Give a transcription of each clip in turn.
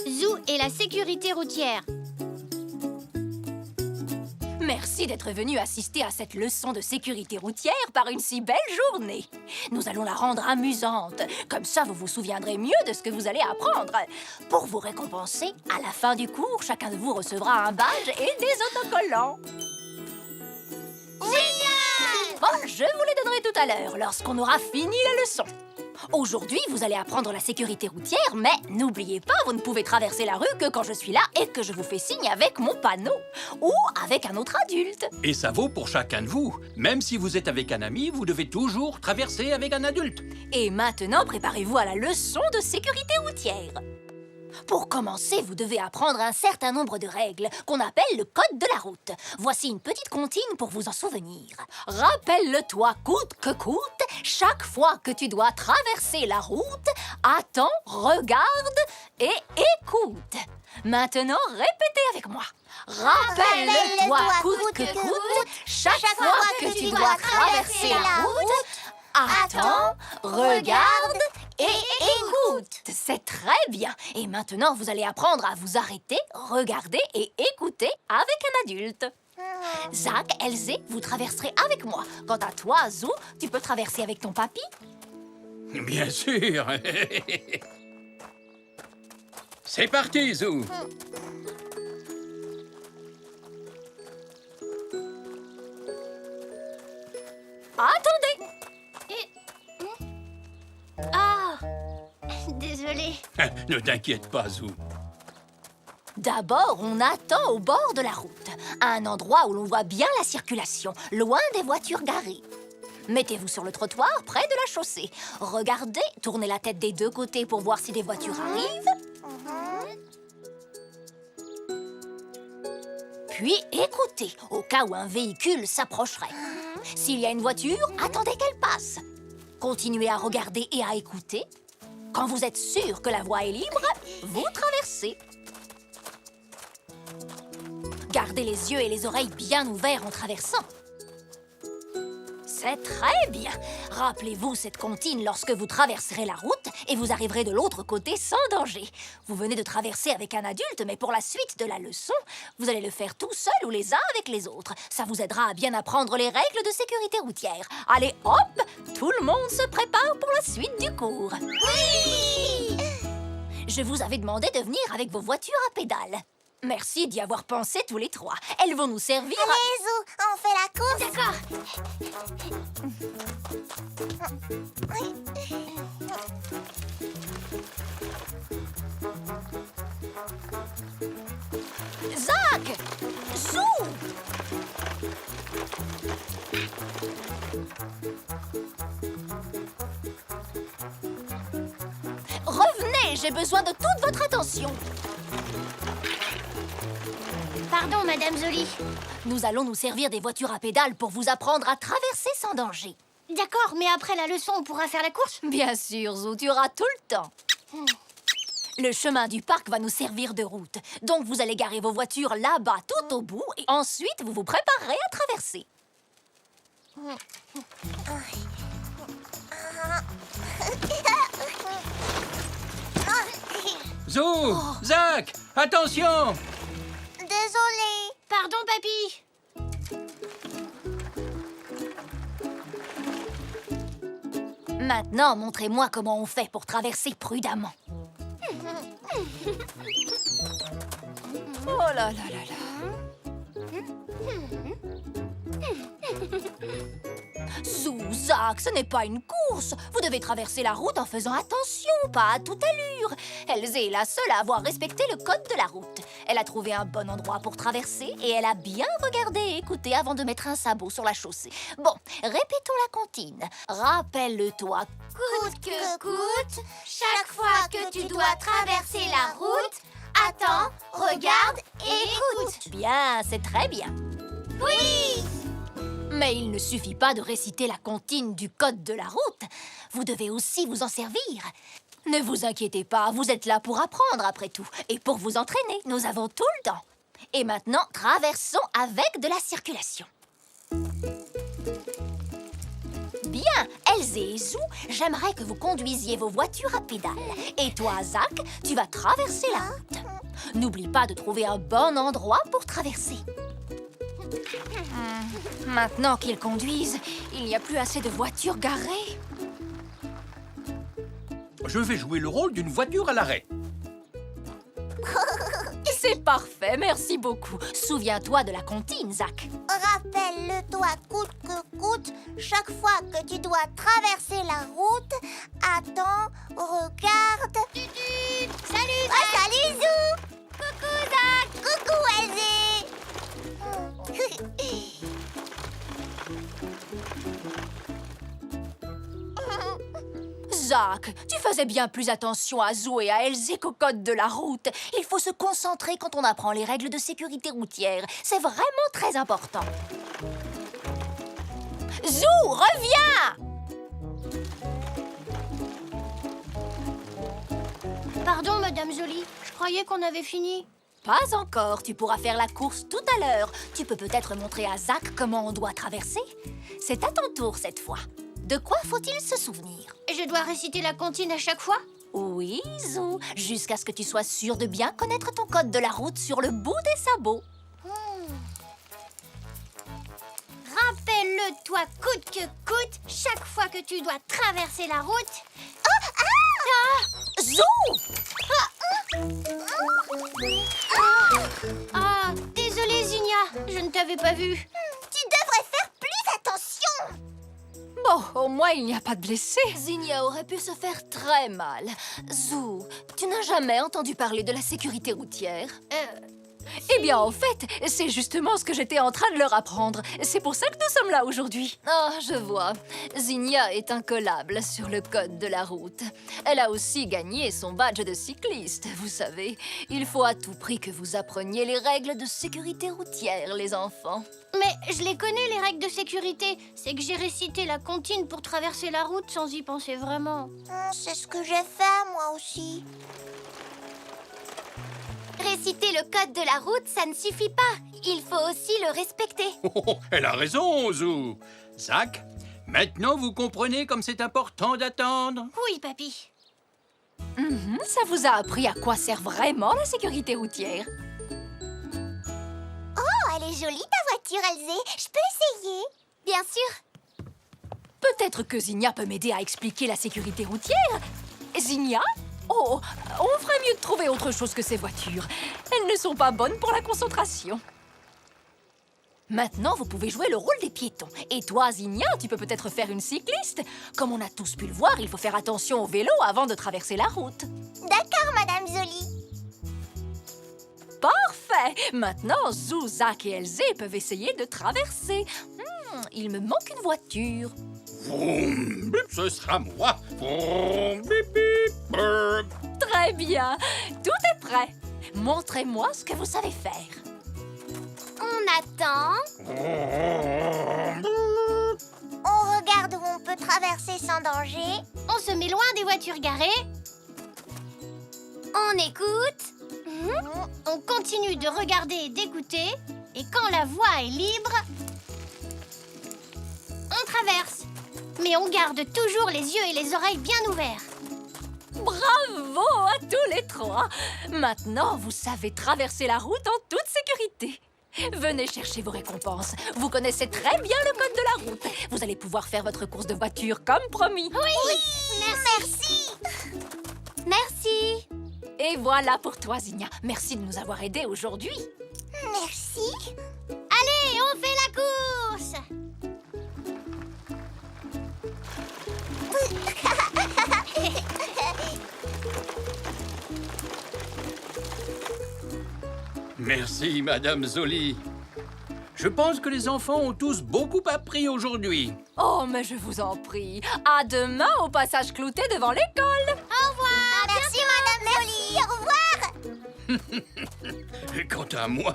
Zou et la sécurité routière. Merci d'être venu assister à cette leçon de sécurité routière par une si belle journée. Nous allons la rendre amusante. Comme ça, vous vous souviendrez mieux de ce que vous allez apprendre. Pour vous récompenser, à la fin du cours, chacun de vous recevra un badge et des autocollants. Génial! Bon, je vous les donnerai tout à l'heure, lorsqu'on aura fini la leçon. Aujourd'hui, vous allez apprendre la sécurité routière, mais n'oubliez pas, vous ne pouvez traverser la rue que quand je suis là et que je vous fais signe avec mon panneau ou avec un autre adulte. Et ça vaut pour chacun de vous. Même si vous êtes avec un ami, vous devez toujours traverser avec un adulte. Et maintenant, préparez-vous à la leçon de sécurité routière. Pour commencer, vous devez apprendre un certain nombre de règles qu'on appelle le code de la route. Voici une petite comptine pour vous en souvenir. Rappelle-le-toi coûte que coûte, chaque fois que tu dois traverser la route, attends, regarde et écoute. Maintenant, répétez avec moi. Rappelle-le-toi coûte que coûte, chaque fois que tu dois traverser la route, attends, regarde et écoute. C'est très bien. Et maintenant, vous allez apprendre à vous arrêter, regarder et écouter avec un adulte. Zach, Elzé, vous traverserez avec moi. Quant à toi, Zou, tu peux traverser avec ton papy. Bien sûr. C'est parti, Zou. Attendez. Ah! Désolée. Ne t'inquiète pas, Zou. D'abord, on attend au bord de la route, à un endroit où l'on voit bien la circulation, loin des voitures garées. Mettez-vous sur le trottoir, près de la chaussée. Regardez, tournez la tête des deux côtés pour voir si des voitures arrivent. Puis écoutez, au cas où un véhicule s'approcherait. S'il y a une voiture, attendez qu'elle passe. Continuez à regarder et à écouter. Quand vous êtes sûr que la voie est libre, vous traversez. Gardez les yeux et les oreilles bien ouverts en traversant. C'est très bien. Rappelez-vous cette comptine lorsque vous traverserez la route et vous arriverez de l'autre côté sans danger. Vous venez de traverser avec un adulte, mais pour la suite de la leçon, vous allez le faire tout seul ou les uns avec les autres. Ça vous aidera à bien apprendre les règles de sécurité routière. Allez, hop, tout le monde se prépare pour la suite du cours. Oui! Je vous avais demandé de venir avec vos voitures à pédales. Merci d'y avoir pensé tous les trois. Elles vont nous servir à... Allez, Zou, on fait la course. D'accord. Zach! Zou! Revenez, j'ai besoin de toute votre attention. Pardon, Madame Zoli. Nous allons nous servir des voitures à pédales pour vous apprendre à traverser sans danger. D'accord, mais après la leçon, on pourra faire la course? Bien sûr, Zou, tu auras tout le temps. Le chemin du parc va nous servir de route. Donc, vous allez garer vos voitures là-bas, tout au bout, et ensuite, vous vous préparerez à traverser. Zou, Zach, attention. Désolée. Pardon, papy. Maintenant, montrez-moi comment on fait pour traverser prudemment. Oh là là là là. Zou, Zach, ce n'est pas une course. Vous devez traverser la route en faisant attention, pas à toute allure. Elzé est la seule à avoir respecté le code de la route. Elle a trouvé un bon endroit pour traverser et elle a bien regardé et écouté avant de mettre un sabot sur la chaussée. Bon, répétons la comptine. Rappelle-toi. Coûte que coûte, chaque fois que tu dois traverser la route, attends, regarde et écoute. Bien, c'est très bien. Oui! Mais il ne suffit pas de réciter la comptine du code de la route. Vous devez aussi vous en servir. Ne vous inquiétez pas, vous êtes là pour apprendre après tout. Et pour vous entraîner, nous avons tout le temps. Et maintenant, traversons avec de la circulation. Bien, Elzé et Zou, j'aimerais que vous conduisiez vos voitures à pédales. Et toi, Zach, tu vas traverser la route. N'oublie pas de trouver un bon endroit pour traverser. Maintenant qu'ils conduisent, il n'y a plus assez de voitures garées. Je vais jouer le rôle d'une voiture à l'arrêt. C'est parfait, merci beaucoup. Souviens-toi de la comptine, Zach. Rappelle-le-toi coûte que coûte, chaque fois que tu dois traverser la route, attends, regarde. Salut, Zach. Salut, Zou. Coucou, Zach. Coucou, Elzé. Zach, tu faisais bien plus attention à Zou et à Elzé qu'au code de la route. Il faut se concentrer quand on apprend les règles de sécurité routière. C'est vraiment très important. Zou, reviens! Pardon, Madame Jolie. Je croyais qu'on avait fini. Pas encore, tu pourras faire la course tout à l'heure. Tu peux peut-être montrer à Zach comment on doit traverser. C'est à ton tour cette fois. De quoi faut-il se souvenir? Je dois réciter la comptine à chaque fois? Oui, Zou, jusqu'à ce que tu sois sûr de bien connaître ton code de la route sur le bout des sabots. Rappelle-le-toi coûte que coûte, chaque fois que tu dois traverser la route. Zou! Ah, désolée, Zinnia, je ne t'avais pas vue. Tu devrais faire plus attention. Bon, au moins il n'y a pas de blessés. Zinnia aurait pu se faire très mal. Zou, tu n'as jamais entendu parler de la sécurité routière? Eh bien, en fait, c'est justement ce que j'étais en train de leur apprendre. C'est pour ça que nous sommes là aujourd'hui. Ah, je vois. Zinnia est incollable sur le code de la route. Elle a aussi gagné son badge de cycliste, vous savez. Il faut à tout prix que vous appreniez les règles de sécurité routière, les enfants. Mais je les connais, les règles de sécurité. C'est que j'ai récité la comptine pour traverser la route sans y penser vraiment. C'est ce que j'ai fait, moi aussi. Réciter le code de la route, ça ne suffit pas. Il faut aussi le respecter. Oh, elle a raison, Zou. Zach, maintenant vous comprenez comme c'est important d'attendre. Oui, papy. Ça vous a appris à quoi sert vraiment la sécurité routière? Oh, elle est jolie ta voiture, Elzé. Je peux essayer? Bien sûr. Peut-être que Zinnia peut m'aider à expliquer la sécurité routière. Zinnia? Oh, on ferait mieux de trouver autre chose que ces voitures. Elles ne sont pas bonnes pour la concentration. Maintenant, vous pouvez jouer le rôle des piétons. Et toi, Zinnia, tu peux peut-être faire une cycliste. Comme on a tous pu le voir, il faut faire attention au vélo avant de traverser la route. D'accord, Madame Jolie. Parfait! Maintenant, Zou, Zach et Elzé peuvent essayer de traverser. Il me manque une voiture. Vroom, bip, ce sera moi. Vroom, bip, bip, brr. Très bien. Tout est prêt. Montrez-moi ce que vous savez faire. On attend. On regarde où on peut traverser sans danger. On se met loin des voitures garées. On écoute. On continue de regarder et d'écouter. Et quand la voie est libre, on traverse. Mais on garde toujours les yeux et les oreilles bien ouverts. Bravo à tous les trois. Maintenant, vous savez traverser la route en toute sécurité. Venez chercher vos récompenses. Vous connaissez très bien le code de la route. Vous allez pouvoir faire votre course de voiture comme promis. Oui, merci. Merci. Et voilà pour toi, Zinnia. Merci de nous avoir aidés aujourd'hui. Merci. Allez, on fait la course! Merci, Madame Jolie. Je pense que les enfants ont tous beaucoup appris aujourd'hui. Oh, mais je vous en prie. À demain au passage clouté devant l'école. Au revoir. Merci, Madame Jolie. Au revoir. Et quant à moi,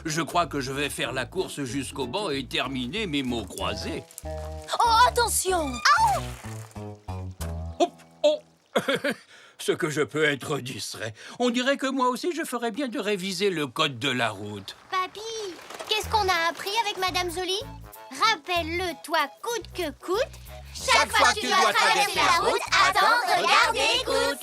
je crois que je vais faire la course jusqu'au banc et terminer mes mots croisés. Oh, attention! Oh, oh. Ce que je peux être distrait. On dirait que moi aussi, je ferais bien de réviser le code de la route. Papy, qu'est-ce qu'on a appris avec Madame Jolie? Rappelle-le, toi, coûte que coûte, Chaque fois que tu dois traverser la route, attends, regarde et écoute.